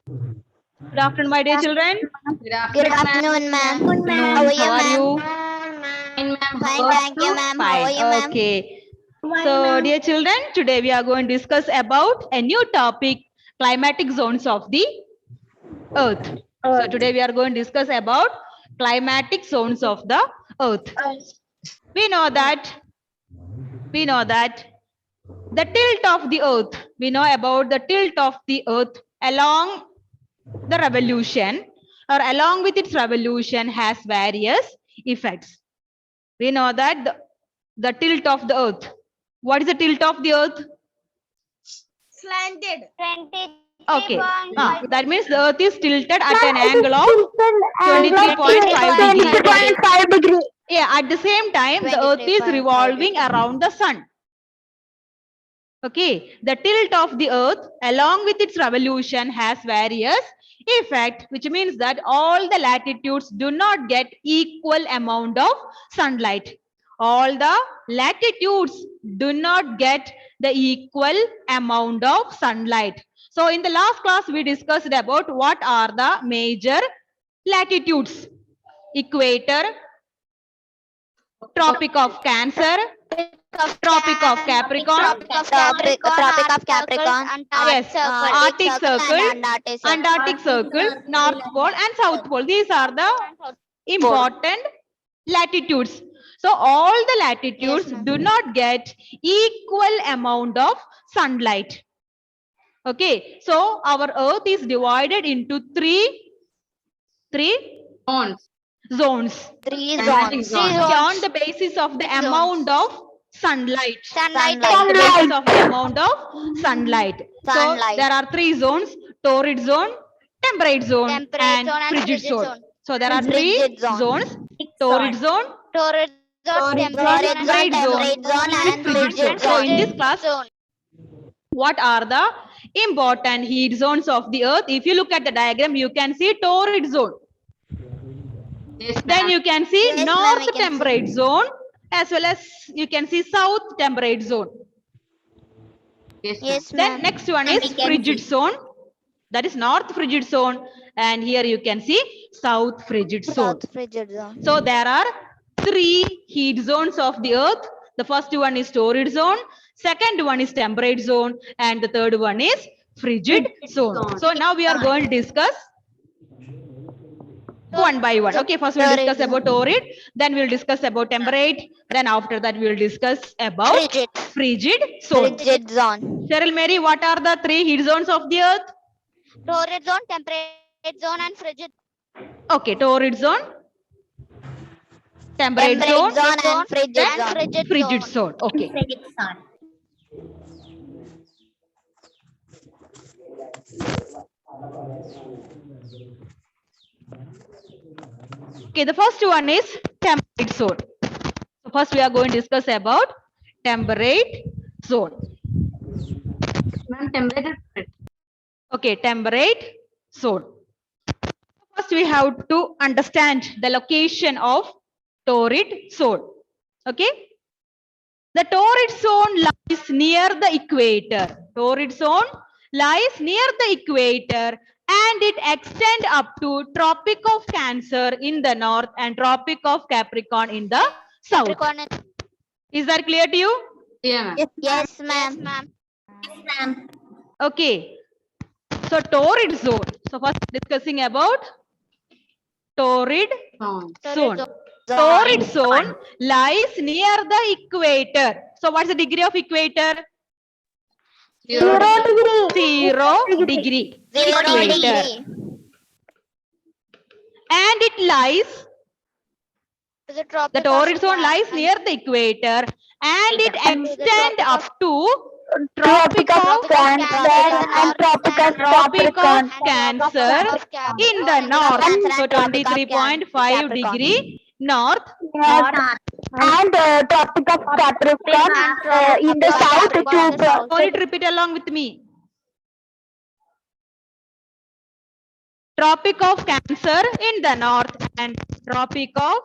Good afternoon, my dear children. Good afternoon, ma'am. How are you, How are ma'am? you? Fine, thank you, ma'am. How are Fine. you, ma'am? Okay. So, dear children, today we are going to discuss about a new topic, climatic zones of the Earth. So, today we are going to discuss about climatic zones of the Earth. We know that the tilt of the Earth. We know about the tilt of the Earth along the revolution or along with its revolution has various effects. We know that the tilt of the earth. What is the tilt of the earth? Slanted. Okay. That means the earth is tilted at an angle of 23.5 degree. Yeah, at the same time, the earth is revolving around the sun. Okay, the tilt of the earth along with its revolution has various effect, which means that all the latitudes do not get equal amount of sunlight. All the latitudes do not get the equal amount of sunlight. So in the last class, we discussed about what are the major latitudes. Equator, Tropic of Cancer, Tropic of Capricorn, Tropic of Capricorn. yes, Arctic Circle, and Antarctic Circle, North Pole and South Pole. These are the important latitudes. So all the latitudes do not get equal amount of sunlight. Okay, so our earth is divided into three zones. Three zones. On the basis of the amount of sunlight. Sunlight. On the basis of the amount of sunlight. So Sunlight. there are three zones: torrid zone, temperate zone, Temperate and zone and frigid frigid zone. zone. So there are three Frigid zone. zones: torrid zone, Torrid zone, temperate zone, and frigid zone. So in this class, zone. what are the important heat zones of the earth? If you look at the diagram, you can see torrid zone. Then you can see Yes, ma'am, north I can temperate zone as well as you can see south temperate zone. Yes, Then ma'am. next one is frigid zone. That is north frigid zone. And here you can see south frigid zone. South frigid zone. So there are three heat zones of the earth. The first one is torrid zone. Second one is temperate zone. And the third one is frigid zone. So now we are going to discuss one by one. Okay, first we'll discuss about torrid, then we'll discuss about temperate, then after that we'll discuss about frigid zone. Frigid zone. Cheryl Mary, what are the three heat zones of the earth? Torrid zone, temperate zone, and frigid. Okay, torrid zone, temperate zone, and frigid then zone. frigid zone. Okay. Okay, the first one is temperate zone. So first we are going to discuss about temperate zone. Okay, temperate zone. First we have to understand the location of torrid zone. Okay. The torrid zone lies near the equator. Torrid zone lies near the equator and it extends up to Tropic of Cancer in the north and Tropic of Capricorn in the south. Is that clear to you? Yeah. Yes, ma'am. Okay. So torrid zone. So first discussing about torrid zone. Torrid zone lies near the equator. So what's the degree of equator? 0 degree. 0 degree. Equator. And it lies, the torrid zone lies near the equator and it extends up to Tropic of Cancer and Tropic of Cancer in the north. So 23.5 degree north. And Tropic of Capricorn in the south to All it repeat along with me. Tropic of Cancer in the north and Tropic of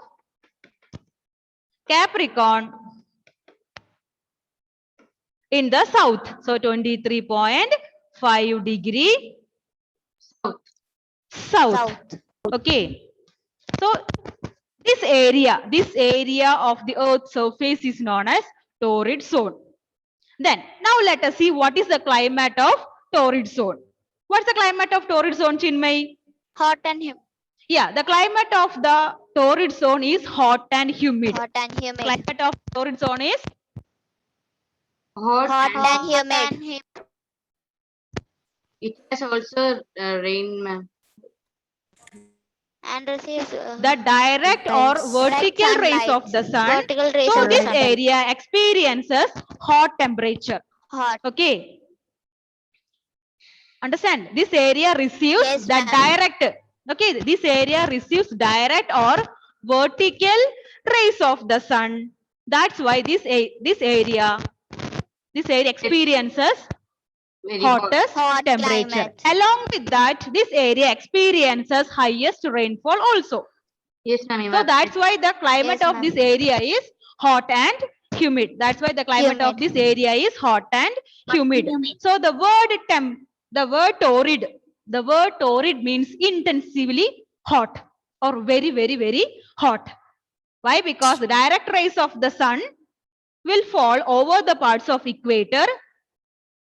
Capricorn in the south. So 23.5 degree South. Okay. So this area of the Earth's surface is known as torrid zone. Then now let us see what is the climate of torrid zone. What's the climate of torrid zone, Chinmay? Hot and humid. Yeah, the climate of the torrid zone is hot and humid. Hot and humid. Climate of torrid zone is Hot and humid. It has also rain, ma'am. And receives the direct or vertical rays of the sun. vertical rays So of the this sun. area experiences hot temperature. Hot. Okay. Understand? This area receives Yes, the ma'am. direct. Okay, this area receives direct or vertical rays of the sun. That's why this area experiences Very hot. hottest Hot temperature. climate. Along with that, this area experiences highest rainfall also. Yes, ma'am. So that's why the climate Yes, of ma'am. this area is hot and humid. That's why the climate of Humid. this area is hot and humid. So the word torrid means intensively hot or very, very, very hot. Why? Because the direct rays of the sun will fall over the parts of equator.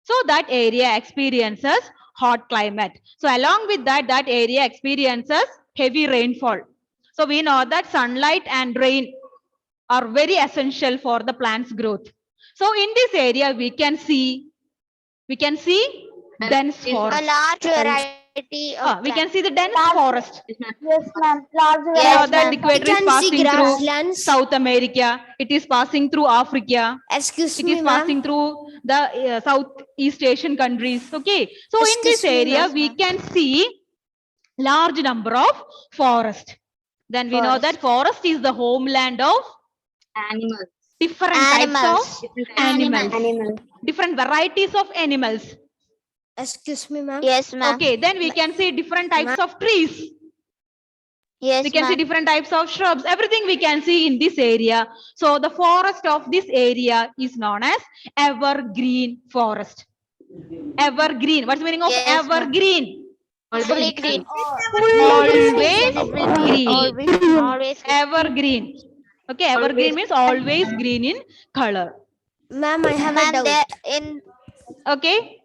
So that area experiences hot climate. So along with that, that area experiences heavy rainfall. So we know that sunlight and rain are very essential for the plant's growth. So in this area, we can see dense A forest. large variety of We can see the dense Large- forest. Yes, ma'am. Yes, ma'am. Large We know Yes, that ma'am. the equator is passing through South America. It is passing through Africa. Excuse It me, is ma'am. passing through the Southeast Asian countries. Okay. So in this Excuse me, area, ma'am. we can see large number of forest. Then we know that forest is the homeland of Animals. different types Animals. of animals. Animal. Different varieties of animals. Excuse me, ma'am. Yes, ma'am. Okay. Then we can see different types of trees. Yes, We can see ma'am. different types of shrubs. Everything we can see in this area. So the forest of this area is known as evergreen forest. Evergreen. What's the meaning of Yes, ma'am. evergreen? Fully green. Always Green. green. Always green. Evergreen. Okay, evergreen means always green in color. Ma'am, I have a Ma'am, doubt. there in Okay.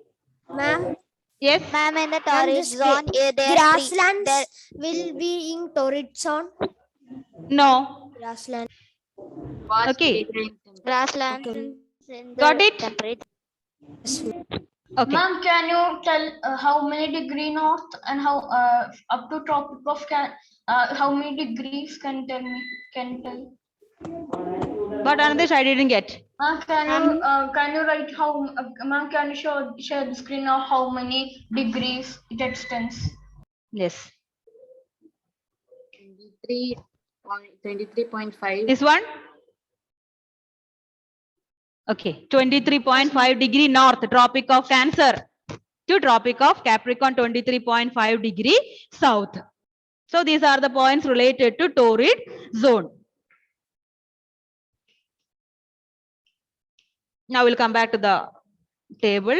Ma'am, Yes. ma'am in the Ma'am, torrid this zone, there grasslands there- will be in torrid zone. No. Grassland. Vast Okay. area in temperature. grasslands Okay. in the Got it? temperate. Yes, ma'am. Okay. Ma'am, can you tell how many degree north and how up to tropic of how many degrees can tell me? Can you tell? But Anandesh, I didn't get. Ma'am, can you write how? Ma'am, can you share the screen of how many degrees it extends? Yes. 23.5. This one? Okay. 23.5 degree north, Tropic of Cancer to Tropic of Capricorn, 23.5 degree south. So these are the points related to torrid zone. Now we'll come back to the table.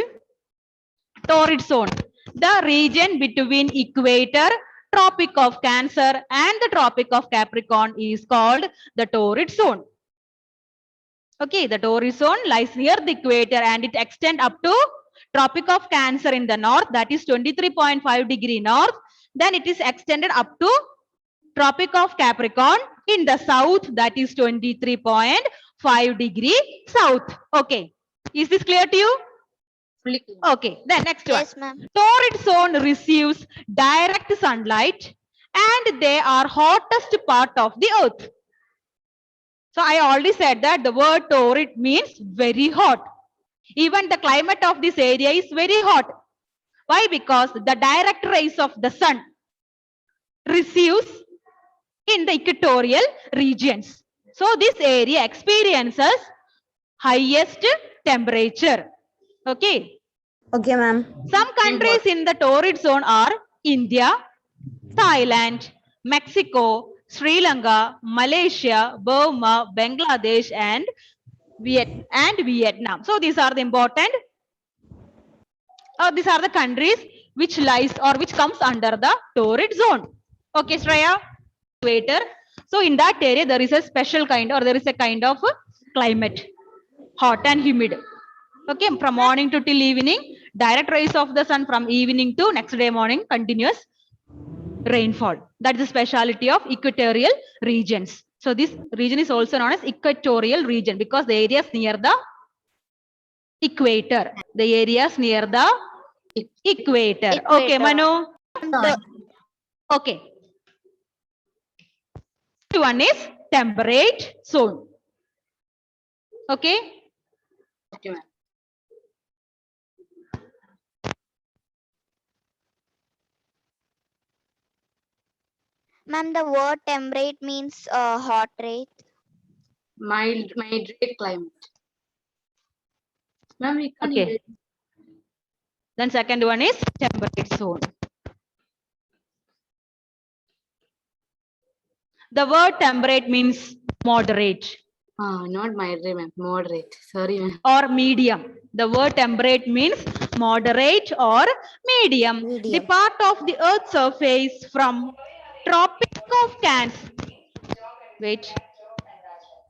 Torrid zone, the region between equator, Tropic of Cancer and the Tropic of Capricorn is called the torrid zone. Okay, the torrid zone lies near the equator and it extends up to Tropic of Cancer in the north, that is 23.5 degree north. Then it is extended up to Tropic of Capricorn in the south, that is 23.5 degree south. Okay, is this clear to you? Fully clear. Okay, then next one. Yes, ma'am. Torrid zone receives direct sunlight and they are hottest part of the earth. So I already said that the word torrid means very hot. Even the climate of this area is very hot. Why? Because the direct rays of the sun receives in the equatorial regions. So this area experiences highest temperature. Okay. Okay, ma'am. Some countries in the torrid zone are India, Thailand, Mexico, Sri Lanka, Malaysia, Burma, Bangladesh, and Vietnam. So these are the important, these are the countries which lies or which comes under the torrid zone. Okay, Shreya? Equator. So in that area, there is a special kind or there is a kind of climate, hot and humid. Okay, from morning to till evening, direct rays of the sun from evening to next day morning, continuous rainfall. That is the speciality of equatorial regions. So this region is also known as equatorial region because the areas near the equator. The areas near the equator. Okay, Equator. Manu. Okay. One is temperate zone. Okay. Okay, ma'am. Ma'am, the word temperate means hot rate. Moderate climate. Ma'am, we can't Okay. hear. Then second one is temperate zone. The word temperate means moderate Not moderate, ma'am. Moderate. Sorry, ma'am. or medium. The word temperate means moderate or medium. The Medium. part of the earth's surface from Tropic of Cancer. Wait.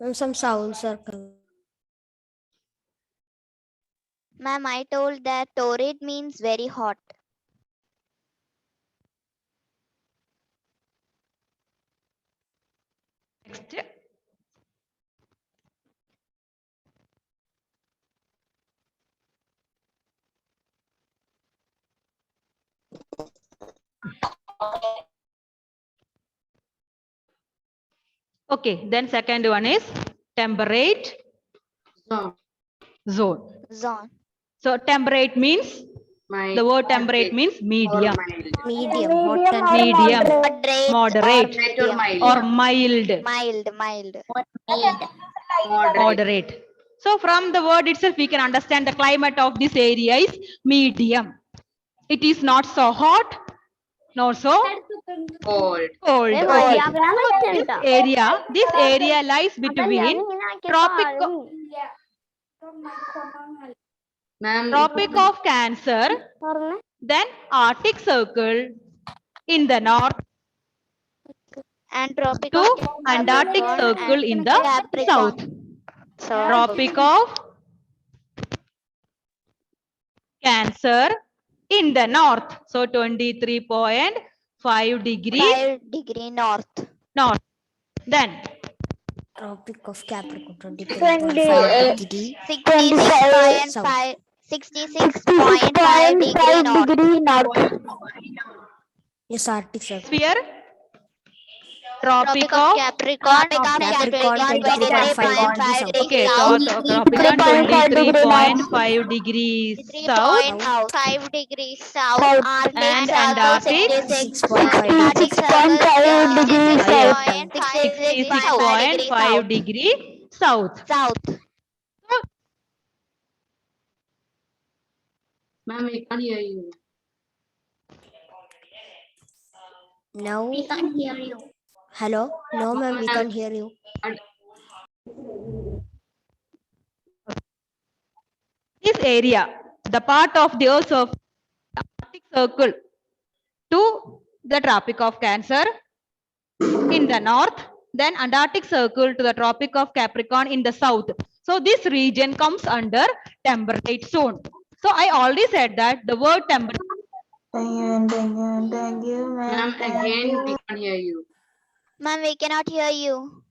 Ma'am, some sounds are coming. Ma'am, I told that torrid means very hot. Next. Okay, then second one is temperate So, zone. Zone. So temperate means my the word temperate moderate means or medium, mild. Medium. Hot and medium, Moderate. moderate Moderate or mild. or mild, Mild. Moderate. moderate. So from the word itself, we can understand the climate of this area is medium. It is not so hot, nor so Cold. cold. Okay. So this area lies between Ma'am, Tropic of Cancer, then Arctic Circle in the north And Tropic to of Antarctic Capricorn Circle and in the Capricorn. south. So, Tropic of Cancer in the north. So 23.5 degrees 5° north. north. Then Tropic of Capricorn, 23.5 degree. 66.5 66.5 degree north. Yes, Arctic Circle. sphere, Tropic Tropic of of Capricorn, Capricorn, 23.5 23.5 okay, degrees so south. Capricorn 23.5 degrees south 3.5 degrees south. Arctic and Circle Antarctic 66.5 Antarctic Circle 66.5 degree south. south. ma'am, we can't hear you. Now, can't hear you. hello? No, ma'am, we can't hear you. This area, the part of the Earth's surface, Arctic Circle to the Tropic of Cancer in the north, then Antarctic Circle to the Tropic of Capricorn in the south. So this region comes under temperate zone. So I already said that the word temperate Ma'am, again, we can't hear you. Ma'am, we cannot hear you.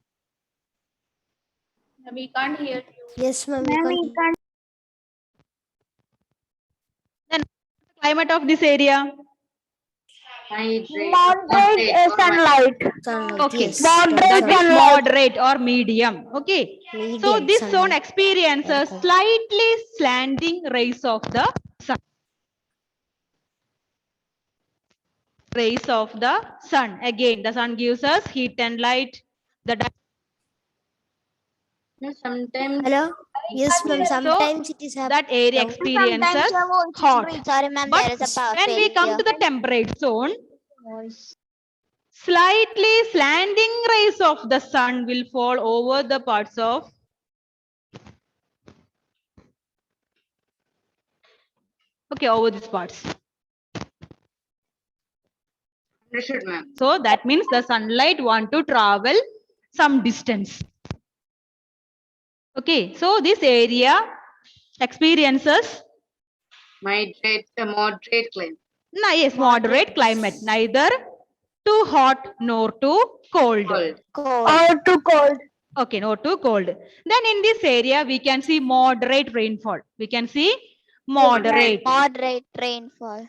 We can't hear you. Yes, ma'am, we can't. climate of this area. Moderate sunlight. Sunlight, Okay. yes. That is moderate or medium. Okay. So Medium this zone sunlight. experiences Okay. slightly slanting rays of the sun. Rays of the sun. Again, the sun gives us heat and light. The Sometimes Hello? Yes, ma'am, sometimes it is happening. that area experiences hot. Sorry, ma'am, there is a But power when we come failure. to the temperate zone, slightly slanting rays of the sun will fall over the parts of over these parts. Pressured, ma'am. So that means the sunlight want to travel some distance. Okay, so this area experiences Moderate climate. yes, moderate climate, neither too hot nor too cold. Cold. Cold. Or too cold. Okay, no too cold. Then in this area we can see moderate rainfall. We can see moderate Moderate rainfall.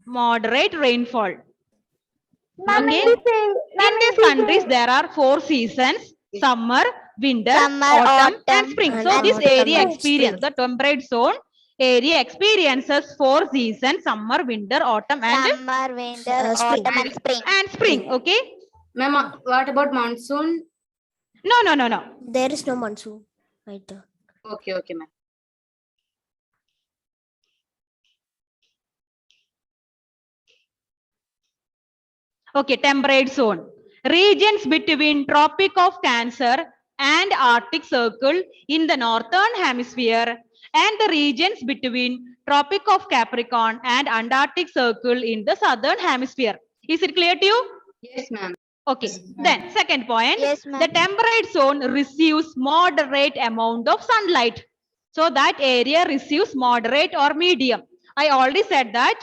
moderate rainfall. Ma'am, Okay. in In these countries there are 4 seasons: summer, winter, Summer, autumn and autumn, spring. and So this autumn area and experience, the temperate zone area experiences 4 seasons: summer, winter, autumn summer, winter, spring. autumn, and spring. and spring. Okay. Ma'am, what about monsoon? No. There is no monsoon. Right there. Okay, ma'am. Okay, temperate zone. Regions between Tropic of Cancer and Arctic Circle in the northern hemisphere and the regions between Tropic of Capricorn and Antarctic Circle in the southern hemisphere. Is it clear to you? Yes, ma'am. Okay. Then second point, Yes, ma'am. the temperate zone receives moderate amount of sunlight. So that area receives moderate or medium. I already said that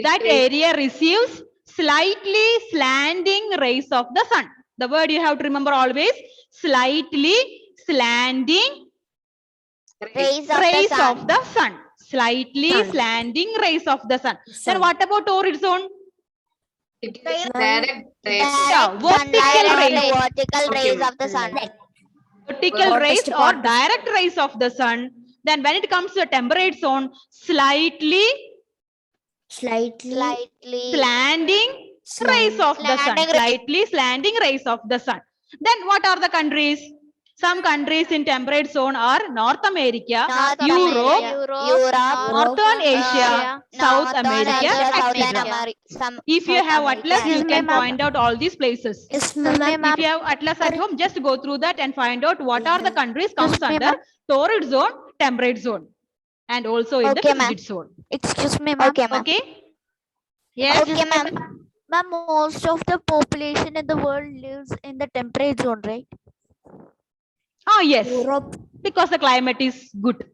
that area receives slightly slanting rays of the sun. The word you have to remember always: slightly slanting Rays of the rays sun. of the sun. Slightly Sun. slanting rays of the sun. Then Sun. what about torrid zone? It is Ma'am. direct rays. Yeah, Direct vertical sunlight or rays. vertical Okay, rays ma'am. of the sun. Vertical Hottest rays or part. direct rays of the sun. Then when it comes to the temperate zone, slightly Slightly slanting rays of the sun. Slanting rays. Slightly slanting rays of the sun. Then what are the countries? Some countries in temperate zone are North America, North Europe, America, Europe, Northern Asia, South Northern America, Asia, Southern etc. America. If you have atlas, you America. can point out all these places. Yes, ma'am. If you have atlas at home, just go through that and find out what are the countries comes under torrid zone, temperate zone, and also in the Okay, ma'am. frigid zone. Excuse me, ma'am. Okay, ma'am. Okay. Yes. Okay, ma'am. Ma'am, most of the population in the world lives in the temperate zone, right? Oh yes, Europe. because the climate is good.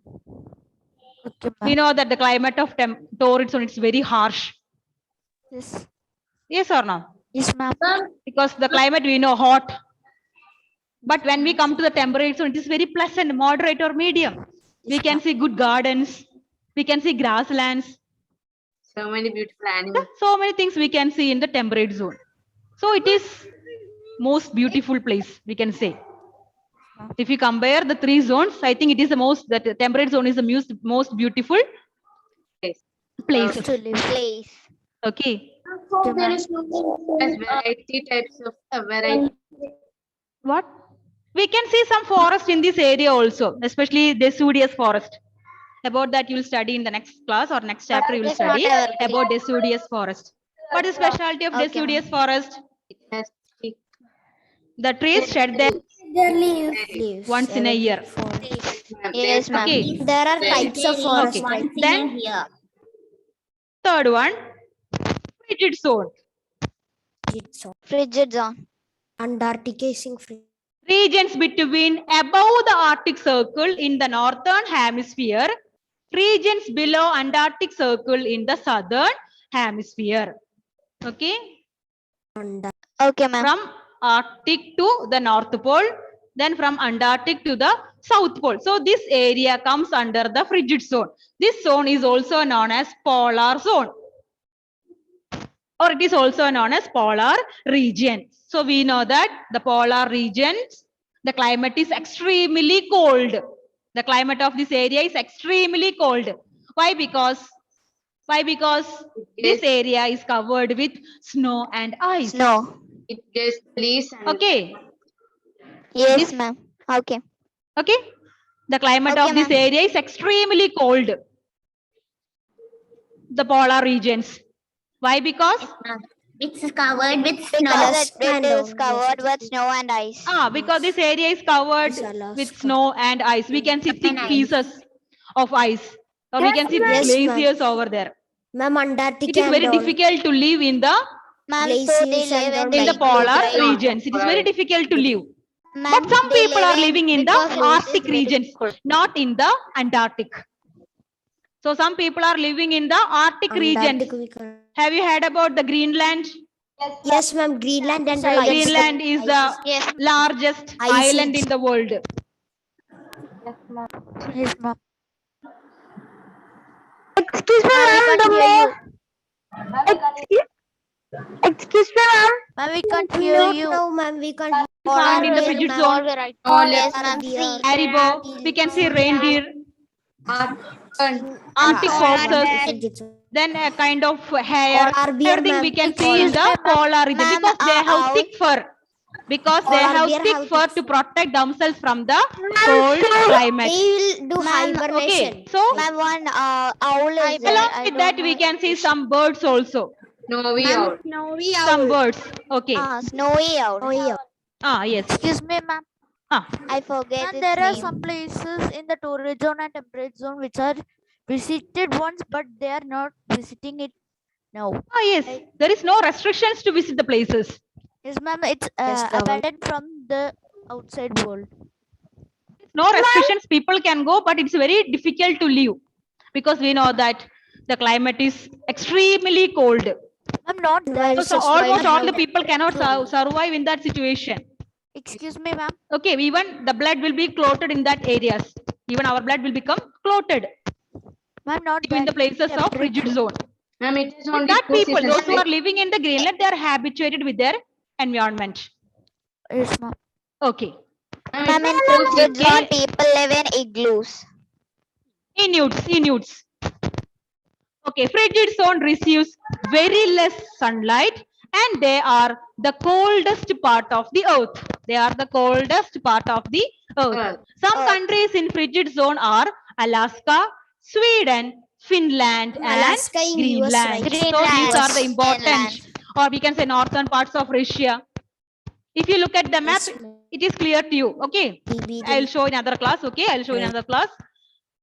Okay, We ma'am. know that the climate of torrid zone is very harsh. Yes. Yes or no? Yes, ma'am. Because the climate we know hot. But when we come to the temperate zone, it is very pleasant, moderate or medium. We can see good gardens. We can see grasslands. So many beautiful animals. So many things we can see in the temperate zone. So it is most beautiful place, we can say. If you compare the 3 zones, I think it is the temperate zone is the most beautiful Place. place. To live. Place. Okay. Okay, ma'am. There's variety types of variety. What? We can see some forest in this area also, especially deciduous forest. About that you will study in the next class or next chapter you will It's not study evergreen. about deciduous forest. What is specialty of Okay, deciduous forest? It has three. The trees shed their Leaves. once in a every year. forest. Yes, ma'am. Okay. There are types of forest, Okay. right? Then third one, frigid zone. It's on. Frigid zone. Antarctica is in free. Regions between above the Arctic Circle in the northern hemisphere, regions below Antarctic Circle in the southern hemisphere. Okay, Okay, ma'am. from Arctic to the North Pole, then from Antarctic to the South Pole. So this area comes under the frigid zone. This zone is also known as polar zone, or it is also known as polar region. So we know that the polar regions, the climate is extremely cold. The climate of this area is extremely cold. Why? Because this area is covered with snow and ice. Snow. It gets leaves and Okay. Yes, This- ma'am. Okay. Okay. The climate Okay, of this ma'am. area is extremely cold. The polar regions. Why? Because It's covered with snow. Because it and is all, covered yes. with snow and ice. because this area is covered It's Alaska. with snow and ice. We can see thick ice. pieces of ice. Or we can see Yes, ma'am. glaciers over there. Ma'am, Antarctica It is very and all. difficult to live in the Ma'am, so they Glaciers live and in in the Like polar right? regions. It is very difficult to live. Ma'am, But some they people are live in living in the because it is Arctic very regions, cold. not in the Antarctic. So some people are living in the Arctic regions. Antarctic we can't. Have you heard about the Greenland? Yes, ma'am. Greenland and all ice. Greenland is the Yes. largest Ice island age. in the world. Yes, ma'am. Excuse me, Ma'am, we ma'am. can't hear you. Excuse me, ma'am. Ma'am, we can't hear you. No, ma'am. We can't. Found in the Polar frigid bear, zone. right? All Yes, are ma'am. the Sea. earth. Haribo, we can see reindeer, Arctic foxes, Frigid zone. then a kind of hair. Polar bear, Everything we ma'am. can see in the Excuse me, polar region Ma'am, because they have owl. thick fur. Because they Polar have bear thick have fur thick to fur. protect themselves from the cold climate. They will do Ma'am, hibernation. Okay, so Ma'am, one owl is there. along I with don't that know we can see English. some birds also. Snowy Ma'am, owl. snowy Some birds. Okay. Snowy owl. Oh, yeah. Yes. Excuse me, ma'am. I forget Ma'am, its there are name. some places in the torrid zone and temperate zone which are visited once, but they are not visiting it now. Yes. There is no restrictions to visit the places. Yes, ma'am. It's Yes, government. abandoned from the outside world. No restrictions. People can go, but it's very difficult to live because we know that the climate is extremely cold. Ma'am, not that. It's So just almost right all now. the people cannot survive in that situation. Excuse me, ma'am. Okay, even the blood will be clotted in that areas. Even our blood will become clotted Ma'am, not in the that. places of frigid zone. Ma'am, it is But only that two people, seasons, those who are right? living in the Greenland, they are habituated with their environment. Yes, ma'am. Okay. Ma'am, in Two frigid seasons. zone, people live in igloos. Inuits. Okay, frigid zone receives very less sunlight and they are the coldest part of the earth. They are the coldest part of the earth. Earth. Some Earth. countries in frigid zone are Alaska, Sweden, Finland, Alaska and in US, Greenland. right? So these are the important, Greenland. or we can say northern parts of Russia. If you look at the map, Yes, ma'am. it is clear to you. Okay, Maybe I will the- show in another class. Okay, I will show in Right. another class.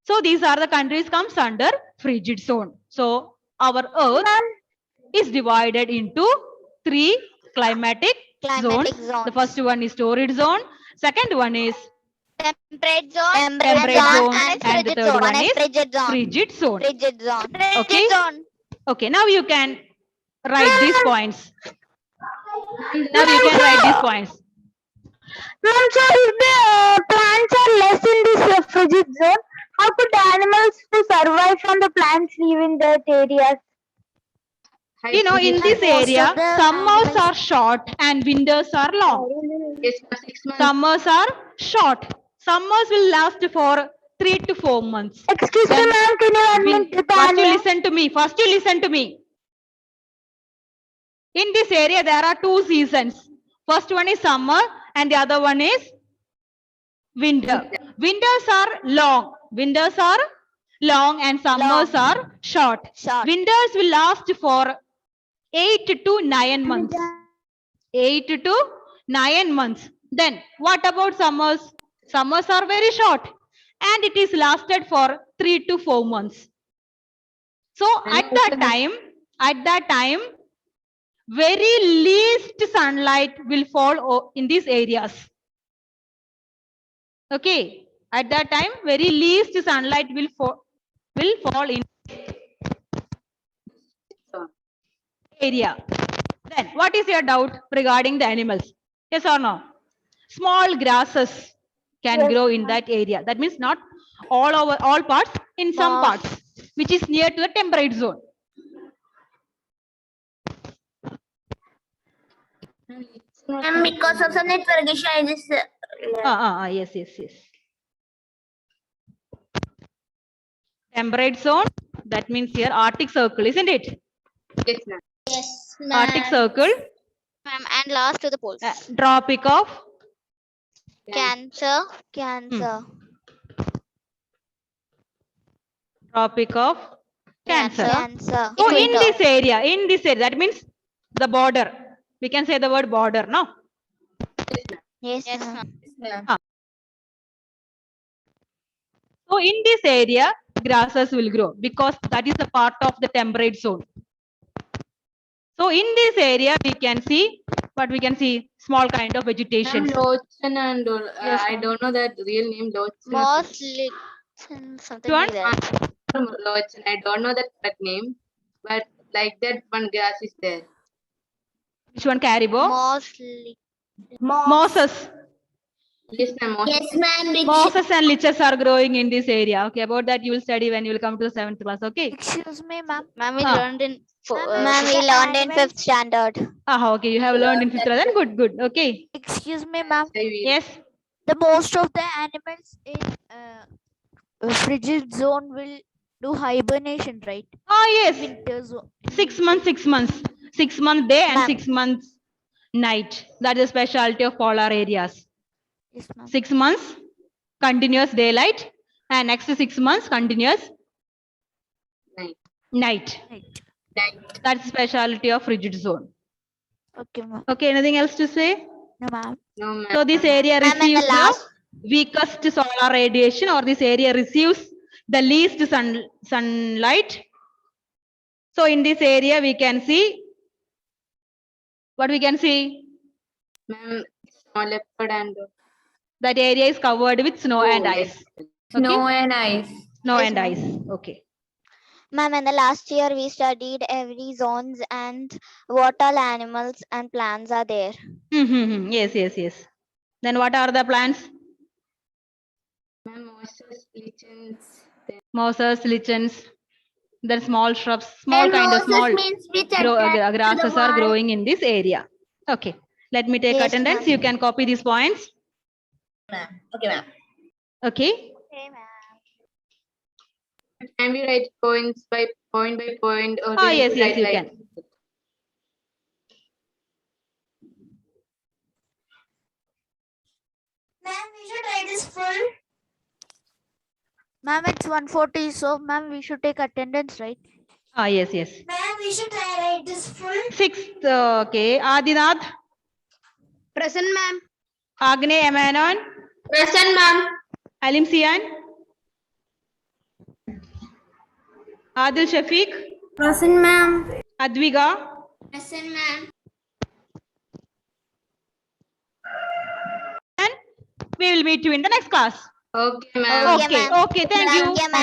So these are the countries comes under frigid zone. So our earth is divided into 3 climatic Climatic zones. zones. The first one is torrid zone. Second one is Temperate zone, temperate zone, and and the frigid third zone. one is frigid zone. frigid zone. Frigid zone. Okay. Frigid zone. Okay, now you can write these points. Now you can write these points. Ma'am, so if the plants are less in this frigid zone, how could the animals to survive from the plants live in that areas? You know, in this area, summers are short and winters are long. Yes, for 6 months. Summers are short. Summers will last for 3 to 4 months. Excuse me, Then ma'am, can you admit the First you animal? listen to me. First you listen to me. In this area, there are 2 seasons. First one is summer and the other one is winter. Winters are long. Winters are long and summers are short. Short. Winters will last for 8 to 9 months. 8 to 9 months. Then what about summers? Summers are very short and it is lasted for 3 to 4 months. So at that time, very least sunlight will fall in these areas. Okay, at that time, very least sunlight will fall in area. Then, what is your doubt regarding the animals? Yes or no? Small grasses can grow in that area. That means not all parts, in some parts, which is near to the temperate zone. And because of the network issue, I just Yes. Temperate zone, that means here Arctic Circle, isn't it? Yes, ma'am. Yes, Arctic Circle, ma'am. And last to the poles. Tropic of Cancer. Tropic of Cancer. Cancer. So in this area, that means the border. We can say the word border, no? Yes, ma'am. Yes, ma'am. So in this area, grasses will grow because that is a part of the temperate zone. So in this area, we can see what we can see small kind of vegetation. Ma'am, Lochin and Yes, I ma'am. don't know that real name Lochin. Moss something One? like that. Lochin. I don't know that correct name, but like that one grass is there. Which one? Caribou? Mosses. Yes, ma'am. Yes, ma'am. Which Mosses and liches are growing in this area. Okay, about that you will study when you will come to the 7th class. Okay. Excuse me, ma'am. Ma'am, we Ah. learned in Ma'am, we the learned in animals- 5th standard. Okay, you have learned in 5th class. Then good. Okay. Excuse me, ma'am. Yes. The most of the animals in frigid zone will do hibernation, right? Yes. Winter zone. 6 months, 6 months. 6 months day and Ma'am. 6 months night. That is the specialty of polar areas. Yes, ma'am. 6 months continuous daylight and next 6 months continuous Night. night. Right. That's the specialty of frigid zone. Okay, ma'am. Okay, anything else to say? No, ma'am. No, ma'am. So this area Ma'am, and the receives the last- weakest solar radiation, or this area receives the least sunlight. So in this area we can see what we can see. Ma'am, snow leopard and That area is covered with snow and Oh, ice. yes. snow and ice. Snow Yes, and ma'am. ice. Okay. Ma'am, in the last year we studied every zones and what all animals and plants are there. Yes. Then what are the plants? Ma'am, mosses, lichens. Mosses, lichens, then small shrubs, small And kind of roses small means which attached to the grasses are wall. growing in this area. Okay. Let me take Yes, attendance. ma'am. You can copy these points. Okay, ma'am. Okay. Okay, ma'am. Can we write points by point or Ah, we yes, will yes, write you like- can. Ma'am, we should write this full. Ma'am, it's 1:40, so ma'am, we should take attendance, right? Ah, yes. Ma'am, we should write this full. Sixth, okay. Adinath, Present, ma'am. Agne Emanon, Present, ma'am. Alim Sian, Adil Shafiq, Present, ma'am. Adviga, Present, ma'am. and we will meet you in the next class. Okay, ma'am. Okay, ma'am. Okay, thank you. Yeah, ma'am.